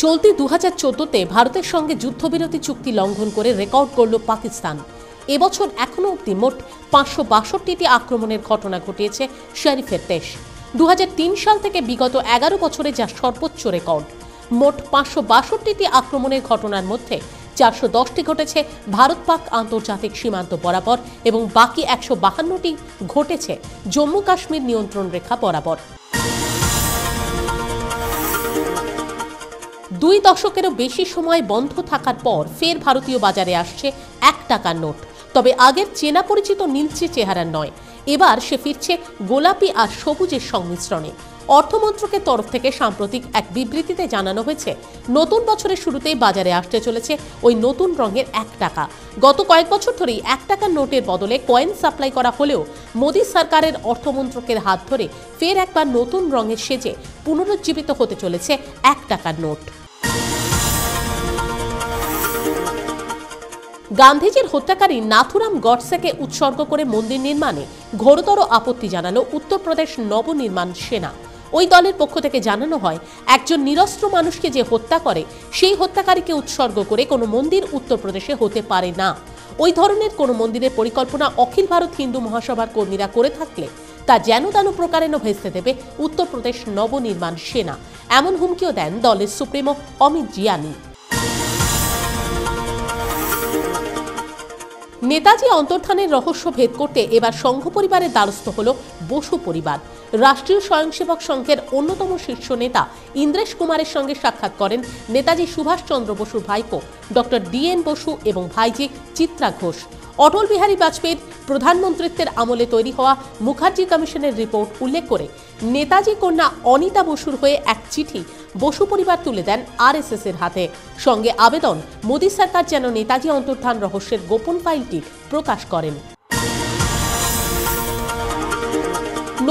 চলতি 2014-তে ভারতের সঙ্গে যুদ্ধবিরতি চুক্তি লঙ্ঘন করে রেকর্ড করল পাকিস্তান। এবছর এখনো অবধি মোট 562টি আক্রমণের ঘটনা ঘটিয়েছে শরীফের দেশ। 2003 সাল থেকে বিগত 11 বছরে যা সর্বোচ্চ রেকর্ড। মোট 562টি আক্রমণের ঘটনার মধ্যে 410টি ঘটেছে ভারত পাক আন্তর্জাতিক সীমান্ত বরাবর এবং বাকি 152টি ঘটেছে জম্মু কাশ্মীর নিয়ন্ত্রণ রেখা বরাবর। 2 দশকেরও বেশি সময় বন্ধ থাকার পর ফের ভারতীয় বাজারে আসছে 1 টাকার নোট। তবে আগের চেনা পরিচিত নীলচে চেহারার নয়, এবার সে ফিরছে গোলাপি আর সবুজের সংমিশ্রণে। অর্থমন্ত্রকের তরফ থেকে সাম্প্রতিক এক বিবৃতিতে জানানো হয়েছে, নতুন বছরের শুরুতেই বাজারে আসতে চলেছে ওই নতুন রঙের 1 টাকা। গত কয়েক বছর ধরেই 1 টাকার নোটের বদলে কয়েন সাপ্লাই করা হলেও মোদী সরকারের অর্থমন্ত্রকের হাত ধরে ফের একবার নতুন রঙের সেজে পুনরুজ্জীবিত হতে চলেছে 1 টাকার নোট। গান্ধীজির হত্যাকারী নাথুরাম গডসেকে উৎসর্গ করে মন্দির নির্মাণে ঘোরতর আপত্তি জানালো উত্তরপ্রদেশ নবনির্মাণ সেনা। ওই দলের পক্ষ থেকে জানানো হয়, একজন নিরস্ত্র মানুষকে যে হত্যা করে সেই হত্যাকারীকে উৎসর্গ করে কোনো মন্দির উত্তরপ্রদেশে হতে পারে না। ওই ধরনের কোনো মন্দিরের পরিকল্পনা অখিল ভারত হিন্দু মহাসভার কর্মীরা করে থাকলে তা যেন তেন প্রকারেণ ভেস্তে দেবে উত্তরপ্রদেশ নবনির্মাণ সেনা, এমন হুমকিও দেন দলের সুপ্রিমো অমিত জিয়ানি। নেতাজি অন্তর্ধানের রহস্য ভেদ করতে এবার সংঘ পরিবারের দ্বারস্থ হল বসু পরিবার। রাষ্ট্রীয় স্বয়ংসেবক সংঘের অন্যতম শীর্ষ নেতা ইন্দ্রেশ কুমারের সঙ্গে সাক্ষাৎ করেন নেতাজি সুভাষচন্দ্র বসুর ভাইপো ডক্টর DN বসু এবং ভাইজি চিত্রা ঘোষ। অটল বিহারী বাজপেয়ীর প্রধানমন্ত্রিত্বের আমলে তৈরি হওয়া মুখার্জি কমিশনের রিপোর্ট উল্লেখ করে নেতাজি কন্যা অনিতা বসুর হয়ে এক চিঠি বসু পরিবার তুলে দেন RSS এর হাতে। সঙ্গে আবেদন, মোদী সরকার যেন নেতাজি অন্তর্ধান রহস্যের গোপন ফাইলটি প্রকাশ করেন।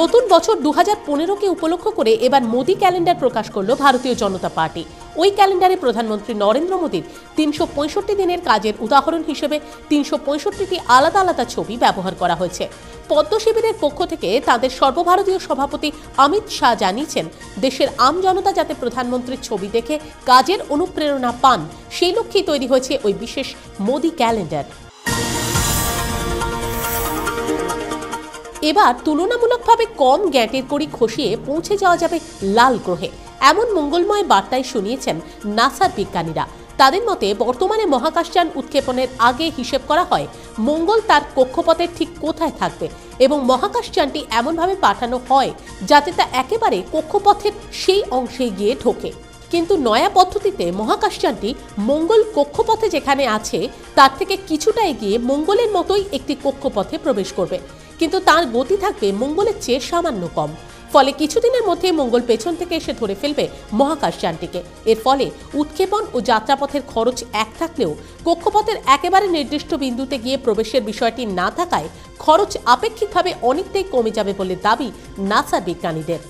নতুন বছর 2015কে উপলক্ষ করে এবার মোদী ক্যালেন্ডার প্রকাশ করল ভারতীয় জনতা পার্টি। ওই ক্যালেন্ডারে প্রধানমন্ত্রী নরেন্দ্র মোদীর 365 দিনের কাজের উদাহরণ হিসেবে 365টি আলাদা আলাদা ছবি ব্যবহার করা হয়েছে। পদ্ম শিবিরের পক্ষ থেকে তাদের সর্বভারতীয় সভাপতি অমিত শাহ জানিয়েছেন, দেশের আম জনতা যাতে প্রধানমন্ত্রীর ছবি দেখে কাজের অনুপ্রেরণা পান, সেই লক্ষ্যেই তৈরি হয়েছে ওই বিশেষ মোদী ক্যালেন্ডার। এবার তুলনামূলকভাবে কম গ্যাঁটের কড়ি খসিয়ে পৌঁছে যাওয়া যাবে লাল গ্রহে, এমন মঙ্গলময় বার্তায় শুনিয়েছেন নাসার বিজ্ঞানীরা। তাদের মতে বর্তমানে মহাকাশযান উৎক্ষেপণের আগে হিসেব করা হয় মঙ্গল তার কক্ষপথের ঠিক কোথায় থাকবে এবং মহাকাশযানটি এমনভাবে পাঠানো হয় যাতে তা একেবারে কক্ষপথের সেই অংশে গিয়ে ঢোকে। কিন্তু নয়া পদ্ধতিতে মহাকাশযানটি মঙ্গল কক্ষপথে যেখানে আছে তার থেকে কিছুটা এগিয়ে মঙ্গলের মতোই একটি কক্ষপথে প্রবেশ করবে, কিন্তু তার গতি থাকবে মঙ্গলের চেয়ে সামান্য কম। ফলে কিছুদিনের মধ্যে মঙ্গল পেছন থেকে এসে ধরে ফেলবে মহাকাশযানটিকে। এর ফলে উৎক্ষেপণ ও যাত্রাপথের খরচ এক থাকলেও কক্ষপথের একেবারে নির্দিষ্ট বিন্দুতে গিয়ে প্রবেশের বিষয়টি না থাকায় খরচ আপেক্ষিকভাবে অনেকটাই কমে যাবে বলে দাবি নাসার বিজ্ঞানীদের।